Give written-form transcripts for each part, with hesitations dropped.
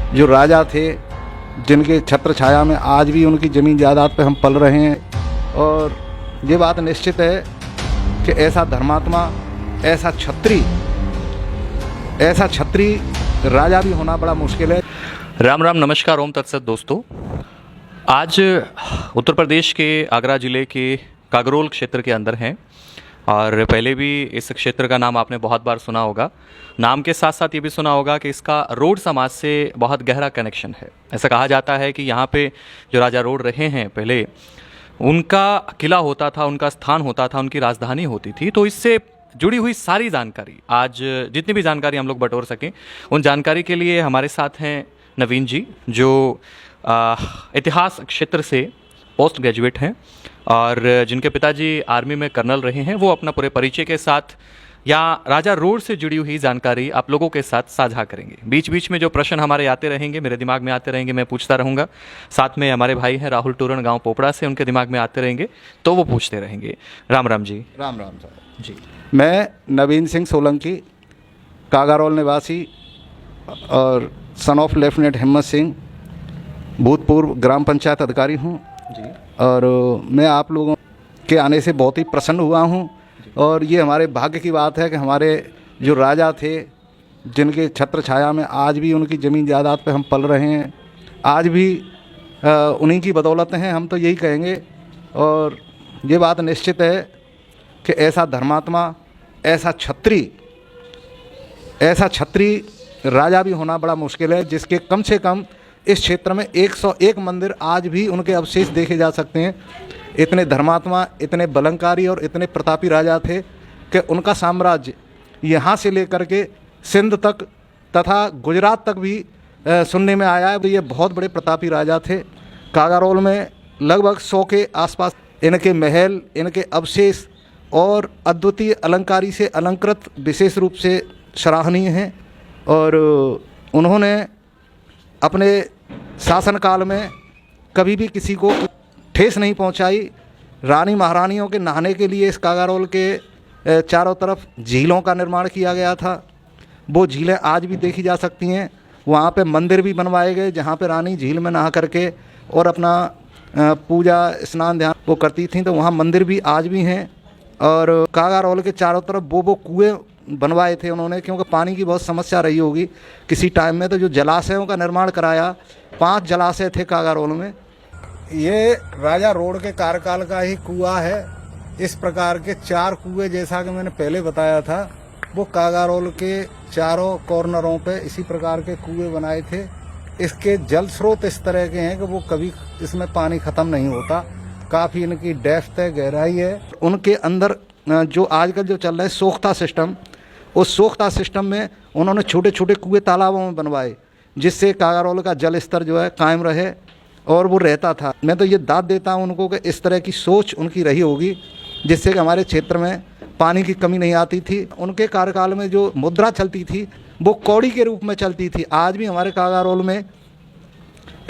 जो राजा थे, जिनके छत्र छाया में आज भी उनकी ज़मीन जायदाद पे हम पल रहे हैं। और ये बात निश्चित है कि ऐसा धर्मात्मा, ऐसा छत्री राजा भी होना बड़ा मुश्किल है। राम राम, नमस्कार, ओम तत्सत दोस्तों। आज उत्तर प्रदेश के आगरा ज़िले के कागरोल क्षेत्र के अंदर हैं और पहले भी इस क्षेत्र का नाम आपने बहुत बार सुना होगा। नाम के साथ साथ ये भी सुना होगा कि इसका रोड समाज से बहुत गहरा कनेक्शन है। ऐसा कहा जाता है कि यहाँ पे जो राजा रोड रहे हैं पहले, उनका किला होता था, उनका स्थान होता था, उनकी राजधानी होती थी। तो इससे जुड़ी हुई सारी जानकारी, आज जितनी भी जानकारी हम लोग बटोर सकें, उन जानकारी के लिए हमारे साथ हैं नवीन जी, जो इतिहास क्षेत्र से पोस्ट ग्रेजुएट हैं और जिनके पिताजी आर्मी में कर्नल रहे हैं। वो अपना पूरे परिचय के साथ या राजा रोड से जुड़ी हुई जानकारी आप लोगों के साथ साझा करेंगे। बीच बीच में जो प्रश्न हमारे आते रहेंगे, मेरे दिमाग में आते रहेंगे, मैं पूछता रहूँगा। साथ में हमारे भाई हैं राहुल टूरन, गांव पोपड़ा से, उनके दिमाग में आते रहेंगे तो वो पूछते रहेंगे। राम राम जी। राम राम साहब जी। मैं नवीन सिंह सोलंकी, कागारोल निवासी और सन ऑफ लेफ्टिनेंट हिम्मत सिंह, भूतपूर्व ग्राम पंचायत अधिकारी हूँ जी। और मैं आप लोगों के आने से बहुत ही प्रसन्न हुआ हूँ। और ये हमारे भाग्य की बात है कि हमारे जो राजा थे, जिनके छत्र छाया में आज भी उनकी ज़मीन जायदाद पे हम पल रहे हैं, आज भी उन्हीं की बदौलत हैं, हम तो यही कहेंगे। और ये बात निश्चित है कि ऐसा धर्मात्मा, ऐसा छत्री राजा भी होना बड़ा मुश्किल है, जिसके कम से कम इस क्षेत्र में 101 मंदिर आज भी उनके अवशेष देखे जा सकते हैं। इतने धर्मात्मा, इतने बलंकारी और इतने प्रतापी राजा थे कि उनका साम्राज्य यहाँ से लेकर के सिंध तक तथा गुजरात तक भी सुनने में आया है। ये बहुत बड़े प्रतापी राजा थे। कागारोल में लगभग 100 के आसपास इनके महल, इनके अवशेष और अद्वितीय अलंकारी से अलंकृत विशेष रूप से सराहनीय हैं। और उन्होंने अपने शासनकाल में कभी भी किसी को ठेस नहीं पहुंचाई। रानी महारानियों के नहाने के लिए इस कागारोल के चारों तरफ झीलों का निर्माण किया गया था। वो झीलें आज भी देखी जा सकती हैं। वहाँ पे मंदिर भी बनवाए गए जहाँ पे रानी झील में नहा करके और अपना पूजा स्नान ध्यान वो करती थी। तो वहाँ मंदिर भी आज भी हैं। और कागारोल के चारों तरफ वो कुएँ बनवाए थे उन्होंने, क्योंकि पानी की बहुत समस्या रही होगी किसी टाइम में। तो जो जलाशयों का निर्माण कराया, 5 जलाशय थे कागारोल में। ये राजा रोड के कार्यकाल का ही कुआं है। इस प्रकार के 4 कुएं, जैसा कि मैंने पहले बताया था, वो कागारोल के चारों कॉर्नरों पे इसी प्रकार के कुएं बनाए थे। इसके जल स्रोत इस तरह के हैं कि वो कभी इसमें पानी ख़त्म नहीं होता। काफ़ी इनकी डेप्थ है, गहराई है। उनके अंदर जो आजकल जो चल रहा है सोख्ता सिस्टम, उस सोख्ता सिस्टम में उन्होंने छोटे छोटे कुएं तालाबों में बनवाए, जिससे कागारोल का जल स्तर जो है कायम रहे और वो रहता था। मैं तो ये दाद देता हूँ उनको कि इस तरह की सोच उनकी रही होगी, जिससे कि हमारे क्षेत्र में पानी की कमी नहीं आती थी। उनके कार्यकाल में जो मुद्रा चलती थी वो कौड़ी के रूप में चलती थी। आज भी हमारे कागारोल में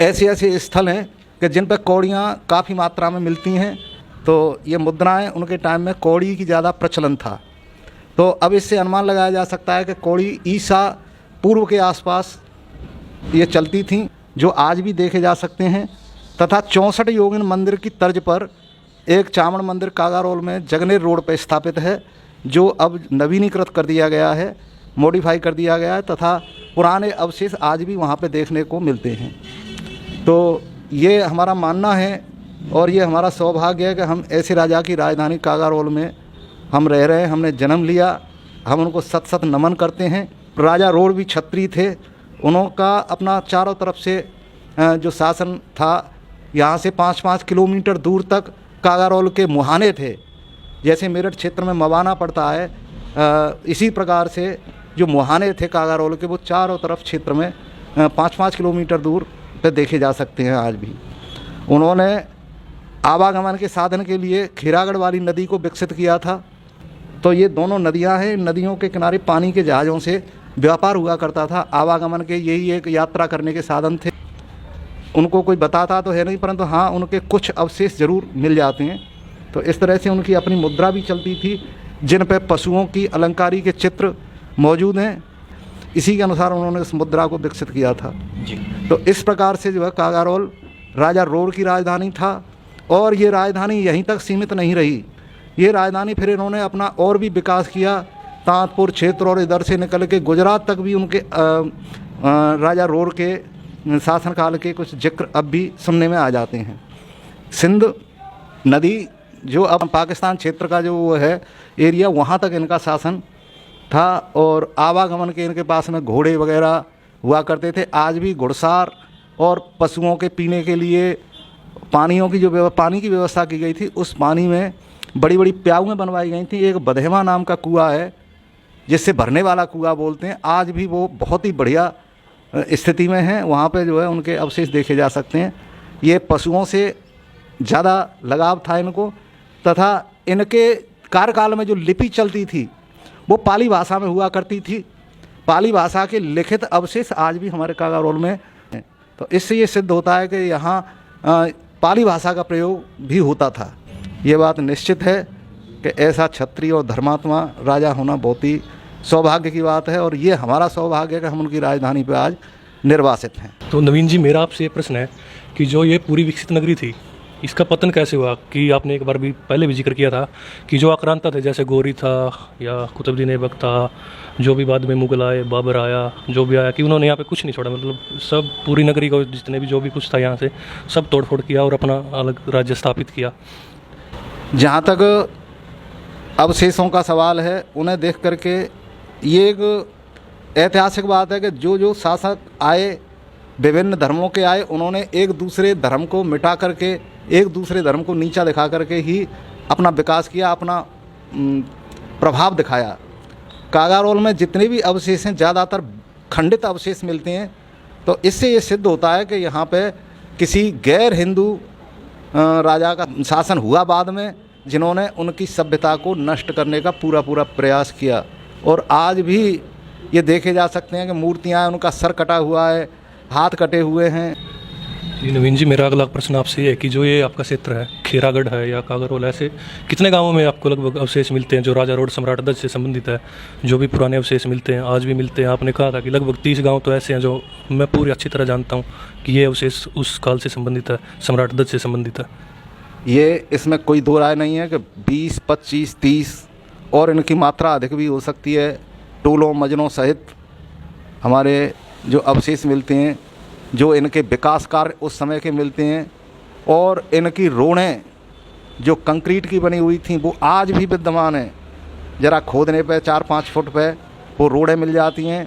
ऐसे ऐसे स्थल हैं कि जिन पर कौड़ियाँ काफ़ी मात्रा में मिलती हैं। तो ये मुद्राएं, उनके टाइम में कौड़ी की ज़्यादा प्रचलन था। तो अब इससे अनुमान लगाया जा सकता है कि कौड़ी ईसा पूर्व के आसपास ये चलती थीं, जो आज भी देखे जा सकते हैं। तथा 64 योगिन मंदिर की तर्ज पर एक चावड़ मंदिर कागारोल में जगनेर रोड पर स्थापित है, जो अब नवीनीकृत कर दिया गया है, मॉडिफाई कर दिया गया है। तथा पुराने अवशेष आज भी वहाँ पे देखने को मिलते हैं। तो ये हमारा मानना है और ये हमारा सौभाग्य है कि हम ऐसे राजा की राजधानी कागारोल में हम रह रहे हैं। हमने जन्म लिया, हम उनको सत सत नमन करते हैं। राजा रोड भी छत्री थे। उनका अपना चारों तरफ से जो शासन था, यहाँ से 5-5 किलोमीटर दूर तक कागारोल के मुहाने थे। जैसे मेरठ क्षेत्र में मवाना पड़ता है, इसी प्रकार से जो मुहाने थे कागारोल के, वो चारों तरफ क्षेत्र में 5-5 किलोमीटर दूर पे देखे जा सकते हैं आज भी। उन्होंने आवागमन के साधन के लिए खीरागढ़ वाली नदी को विकसित किया था। तो ये दोनों नदियां हैं। नदियों के किनारे पानी के जहाज़ों से व्यापार हुआ करता था। आवागमन के यही एक यात्रा करने के साधन थे। उनको कोई बताता तो है नहीं, परंतु हाँ, उनके कुछ अवशेष ज़रूर मिल जाते हैं। तो इस तरह से उनकी अपनी मुद्रा भी चलती थी, जिन पर पशुओं की अलंकारी के चित्र मौजूद हैं। इसी के अनुसार उन्होंने उस मुद्रा को विकसित किया था। जी। तो इस प्रकार से जो है कागारोल राजा रोड की राजधानी था, और ये राजधानी यहीं तक सीमित नहीं रही। ये राजधानी फिर इन्होंने अपना और भी विकास किया, तांतपुर क्षेत्र और इधर से निकल के गुजरात तक भी उनके राजा रोड के शासनकाल के कुछ जिक्र अब भी सुनने में आ जाते हैं। सिंध नदी जो अब पाकिस्तान क्षेत्र का जो वो है एरिया, वहाँ तक इनका शासन था, और आवागमन के इनके पास में घोड़े वगैरह हुआ करते थे। आज भी घुड़सार और पशुओं के पीने के लिए पानी की व्यवस्था की गई थी। उस पानी में बड़ी बड़ी प्याऊएँ बनवाई गई थी। एक बधेवा नाम का कुआँ है जिससे भरने वाला कुआँ बोलते हैं, आज भी वो बहुत ही बढ़िया स्थिति में है। वहाँ पे जो है उनके अवशेष देखे जा सकते हैं। ये पशुओं से ज़्यादा लगाव था इनको, तथा इनके कार्यकाल में जो लिपि चलती थी वो पाली भाषा में हुआ करती थी। पाली भाषा के लिखित अवशेष आज भी हमारे कागारोल में हैं। तो इससे ये सिद्ध होता है कि यहाँ पाली भाषा का प्रयोग भी होता था। ये बात निश्चित है कि ऐसा क्षत्रिय और धर्मात्मा राजा होना बहुत ही सौभाग्य की बात है, और ये हमारा सौभाग्य है कि हम उनकी राजधानी पर आज निर्वासित हैं। तो नवीन जी, मेरा आपसे ये प्रश्न है कि जो ये पूरी विकसित नगरी थी, इसका पतन कैसे हुआ? कि आपने एक बार भी पहले भी जिक्र किया था कि जो आक्रांता थे, जैसे गौरी था या कुतुबुद्दीन ऐबक था, जो भी बाद में मुगल आए, बाबर आया, जो भी आया, कि उन्होंने यहाँ पे कुछ नहीं छोड़ा। मतलब सब पूरी नगरी को जितने भी जो भी कुछ था यहाँ से सब तोड़ फोड़ किया और अपना अलग राज्य स्थापित किया। जहाँ तक अवशेषों का सवाल है, उन्हें देख करके ये एक ऐतिहासिक बात है कि जो शासक आए, विभिन्न धर्मों के आए, उन्होंने एक दूसरे धर्म को मिटा करके, एक दूसरे धर्म को नीचा दिखा करके ही अपना विकास किया, अपना प्रभाव दिखाया। कागारोल में जितने भी अवशेष हैं ज़्यादातर खंडित अवशेष मिलते हैं। तो इससे ये सिद्ध होता है कि यहाँ पे किसी गैर हिंदू राजा का शासन हुआ बाद में, जिन्होंने उनकी सभ्यता को नष्ट करने का पूरा प्रयास किया। और आज भी ये देखे जा सकते हैं कि मूर्तियाँ, उनका सर कटा हुआ है, हाथ कटे हुए हैं। जी नवीन जी, मेरा अगला प्रश्न आपसे ये है कि जो ये आपका क्षेत्र है, खेरागढ़ है या कागारोल, ऐसे कितने गांवों में आपको लगभग अवशेष मिलते हैं जो राजा रोड सम्राट अध्यक्ष से संबंधित है? जो भी पुराने अवशेष मिलते हैं, आज भी मिलते हैं। आपने कहा था कि लगभग 30 गांव तो ऐसे हैं जो मैं पूरी अच्छी तरह जानता हूँ कि ये अवशेष उस काल से संबंधित है, सम्राट अध्यक्ष से संबंधित है। ये इसमें कोई दो राय नहीं है कि 20, 25, 30 और इनकी मात्रा अधिक भी हो सकती है। टोलों मजनों सहित हमारे जो अवशेष मिलते हैं, जो इनके विकास कार्य उस समय के मिलते हैं, और इनकी रोडें जो कंक्रीट की बनी हुई थी वो आज भी विद्यमान हैं। ज़रा खोदने पे 4-5 फुट पे वो रोडें मिल जाती हैं।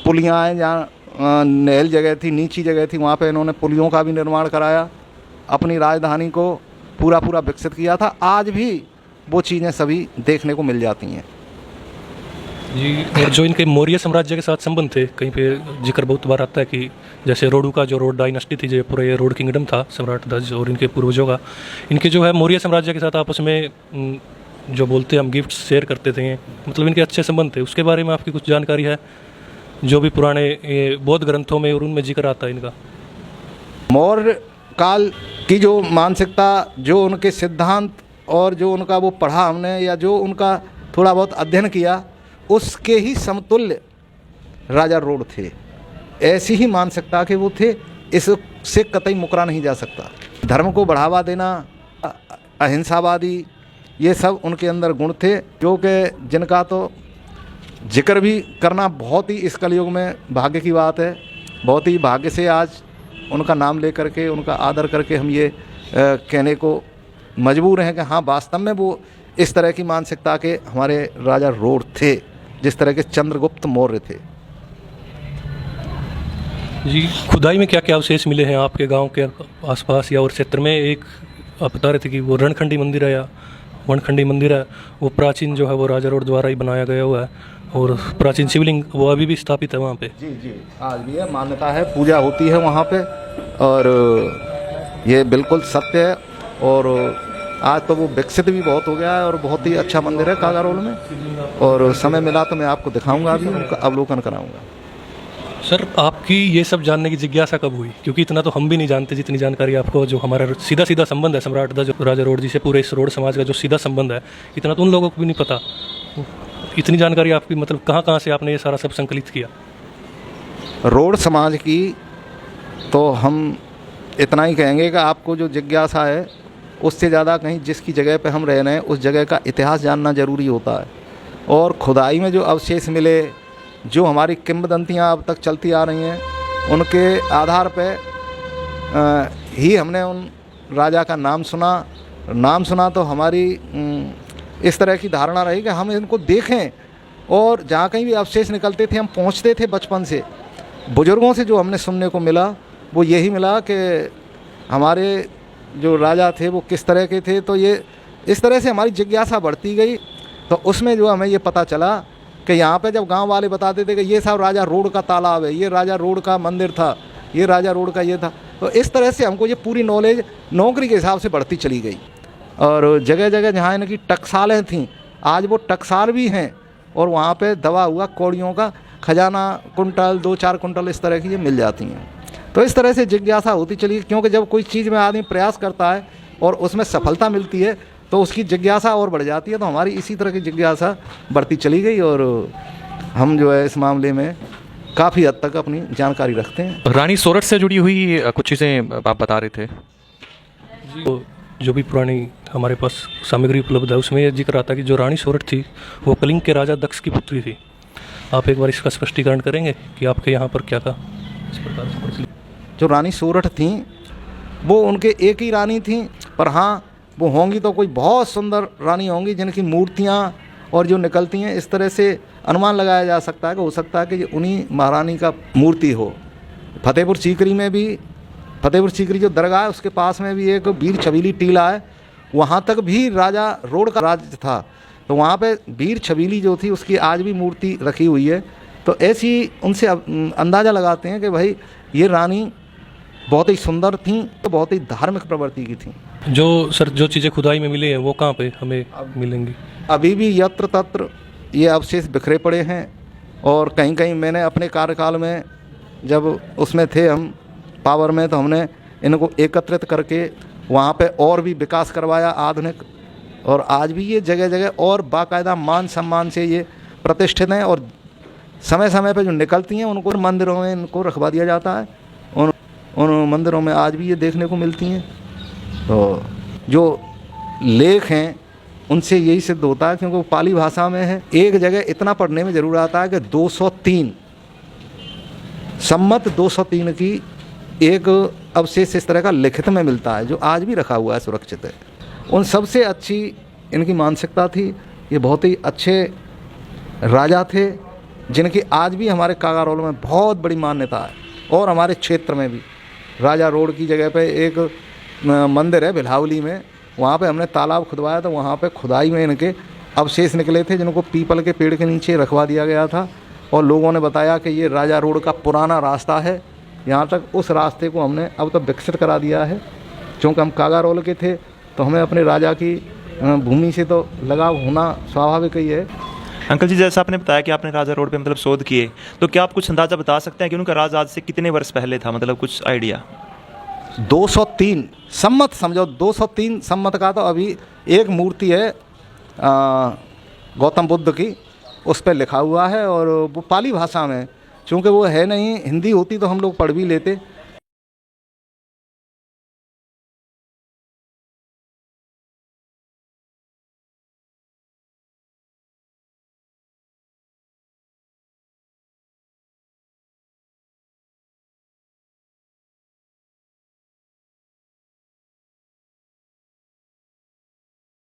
पुलियाँ हैं, जहाँ नहल जगह थी, नीची जगह थी, वहाँ पे इन्होंने पुलियों का भी निर्माण कराया, अपनी राजधानी को पूरा विकसित किया था। आज भी वो चीज़ें सभी देखने को मिल जाती हैं। जी, और जो इनके मौर्य साम्राज्य के साथ संबंध थे, कहीं पे जिक्र बहुत बार आता है कि जैसे रोडू का जो रोड डायनेस्टी थी, जो पूरा ये रोड किंगडम था सम्राट ध्वज और इनके पूर्वजों का, इनके जो है मौर्य साम्राज्य के साथ आपस में जो बोलते हैं हम गिफ्ट शेयर करते थे, मतलब इनके अच्छे संबंध थे। उसके बारे में आपकी कुछ जानकारी है जो भी पुराने बौद्ध ग्रंथों में और उनमें जिक्र आता है इनका? मौर्य काल की जो मानसिकता, जो उनके सिद्धांत और जो उनका वो पढ़ा हमने, या जो उनका थोड़ा बहुत अध्ययन किया, उसके ही समतुल्य राजा रोड थे। ऐसी ही मानसिकता के वो थे, इससे कतई मुकरा नहीं जा सकता। धर्म को बढ़ावा देना, अहिंसावादी, ये सब उनके अंदर गुण थे, जो कि जिनका तो जिक्र भी करना बहुत ही इस कलयुग में भाग्य की बात है। बहुत ही भाग्य से आज उनका नाम ले करके, उनका आदर करके हम ये कहने को मजबूर हैं कि हाँ, वास्तव में वो इस तरह की मानसिकता के हमारे राजा रोड थे, जिस तरह के चंद्रगुप्त मौर्य थे। जी, खुदाई में क्या क्या अवशेष मिले हैं आपके गांव के आसपास या और क्षेत्र में? एक आप बता रहे थे कि वो रणखंडी मंदिर है या वनखंडी मंदिर है, वो प्राचीन जो है वो राजा रोड द्वारा ही बनाया गया हुआ है, और प्राचीन शिवलिंग वो अभी भी स्थापित है वहाँ पे। जी, आज भी है, मान्यता है, पूजा होती है वहाँ पे, और ये बिल्कुल सत्य है। और आज तो वो विकसित भी बहुत हो गया है, और बहुत ही अच्छा मंदिर है कागारोल में। और समय मिला तो मैं आपको दिखाऊंगा, अभी उनका अवलोकन कराऊंगा। सर, आपकी ये सब जानने की जिज्ञासा कब हुई? क्योंकि इतना तो हम भी नहीं जानते जितनी जानकारी आपको, जो हमारा सीधा संबंध है सम्राट राजा रोड जी से, पूरे इस रोड समाज का जो सीधा संबंध है, इतना तो उन लोगों को भी नहीं पता। इतनी जानकारी आपकी, मतलब कहाँ से आपने ये सारा सब संकलित किया? रोड समाज की तो हम इतना ही कहेंगे कि आपको जो जिज्ञासा है उससे ज़्यादा कहीं जिसकी जगह पे हम रह रहे हैं उस जगह का इतिहास जानना ज़रूरी होता है। और खुदाई में जो अवशेष मिले, जो हमारी किंवदंतियाँ अब तक चलती आ रही हैं, उनके आधार पे ही हमने उन राजा का नाम सुना तो हमारी इस तरह की धारणा रही कि हम इनको देखें। और जहाँ कहीं भी अवशेष निकलते थे हम पहुँचते थे बचपन से। बुज़ुर्गों से जो हमने सुनने को मिला वो यही मिला कि हमारे जो राजा थे वो किस तरह के थे। तो ये इस तरह से हमारी जिज्ञासा बढ़ती गई। तो उसमें जो हमें ये पता चला कि यहाँ पे जब गांव वाले बताते थे कि ये सब राजा रोड का तालाब है, ये राजा रोड का मंदिर था, ये राजा रोड का ये था, तो इस तरह से हमको ये पूरी नॉलेज नौकरी के हिसाब से बढ़ती चली गई। और जगह जगह जहाँ इनकी टकसालें थीं, आज वो टकसाल भी हैं और वहाँ पे दबा हुआ कौड़ियों का खजाना कुंटल 2-4 कुंटल इस तरह की ये मिल जाती हैं। तो इस तरह से जिज्ञासा होती चली, क्योंकि जब कोई चीज़ में आदमी प्रयास करता है और उसमें सफलता मिलती है तो उसकी जिज्ञासा और बढ़ जाती है। तो हमारी इसी तरह की जिज्ञासा बढ़ती चली गई और हम जो है इस मामले में काफ़ी हद तक अपनी जानकारी रखते हैं। रानी सोरठ से जुड़ी हुई कुछ चीज़ें आप बता रहे थे। तो जो भी पुरानी हमारे पास सामग्री उपलब्ध है उसमें यह जिक्र आता है कि जो रानी सोरठ थी वो कलिंग के राजा दक्ष की पुत्री थी। आप एक बार इसका स्पष्टीकरण करेंगे कि आपके यहाँ पर क्या था इस प्रकार से? जो रानी सोरठ थी वो उनके एक ही रानी थी, पर हाँ वो होंगी तो कोई बहुत सुंदर रानी होंगी जिनकी मूर्तियाँ और जो निकलती हैं इस तरह से अनुमान लगाया जा सकता है कि हो सकता है कि ये उन्हीं महारानी का मूर्ति हो। फतेहपुर सीकरी में भी, फतेहपुर सीकरी जो दरगाह है उसके पास में भी एक वीर छबीली टीला है, वहाँ तक भी राजा रोड का राज था। तो वहाँ पे वीर छबीली जो थी उसकी आज भी मूर्ति रखी हुई है। तो ऐसी उनसे अंदाज़ा लगाते हैं कि भाई ये रानी बहुत ही सुंदर थी, तो बहुत ही धार्मिक प्रवृत्ति की थी। जो चीज़ें खुदाई में मिली हैं वो कहाँ पे हमें मिलेंगी? अभी भी यत्र तत्र ये अवशेष बिखरे पड़े हैं और कहीं कहीं मैंने अपने कार्यकाल में जब उसमें थे हम पावर में तो हमने इनको एकत्रित करके वहाँ पे और भी विकास करवाया आधुनिक। और आज भी ये जगह जगह और बाकायदा मान सम्मान से ये प्रतिष्ठित हैं और समय समय पे जो निकलती हैं उनको मंदिरों में इनको रखवा दिया जाता है। उन मंदिरों में आज भी ये देखने को मिलती हैं। तो जो लेख हैं उनसे यही सिद्ध होता है, क्योंकि वो पाली भाषा में है। एक जगह इतना पढ़ने में ज़रूर आता है कि 203 सम्मत 203 की एक अवशेष इस तरह का लिखित में मिलता है जो आज भी रखा हुआ है, सुरक्षित है। उन सबसे अच्छी इनकी मानसिकता थी। ये बहुत ही अच्छे राजा थे जिनकी आज भी हमारे कागारोल में बहुत बड़ी मान्यता है। और हमारे क्षेत्र में भी राजा रोड की जगह पे एक मंदिर है भिलावली में, वहाँ पे हमने तालाब खुदवाया तो वहाँ पे खुदाई में इनके अवशेष निकले थे जिनको पीपल के पेड़ के नीचे रखवा दिया गया था। और लोगों ने बताया कि ये राजा रोड का पुराना रास्ता है। यहाँ तक उस रास्ते को हमने अब तक विकसित करा दिया है। क्योंकि हम कागारोल के थे तो हमें अपने राजा की भूमि से तो लगाव होना स्वाभाविक ही है। अंकल जी, जैसा आपने बताया कि आपने राजा रोड पे मतलब शोध किए, तो क्या आप कुछ अंदाज़ा बता सकते हैं कि उनका राज आज से कितने वर्ष पहले था? मतलब कुछ आइडिया? 203 सम्मत समझो। 203 सम्मत का तो अभी एक मूर्ति है गौतम बुद्ध की, उस पर लिखा हुआ है और वो पाली भाषा में, चूँकि वो है नहीं, हिंदी होती तो हम लोग पढ़ भी लेते।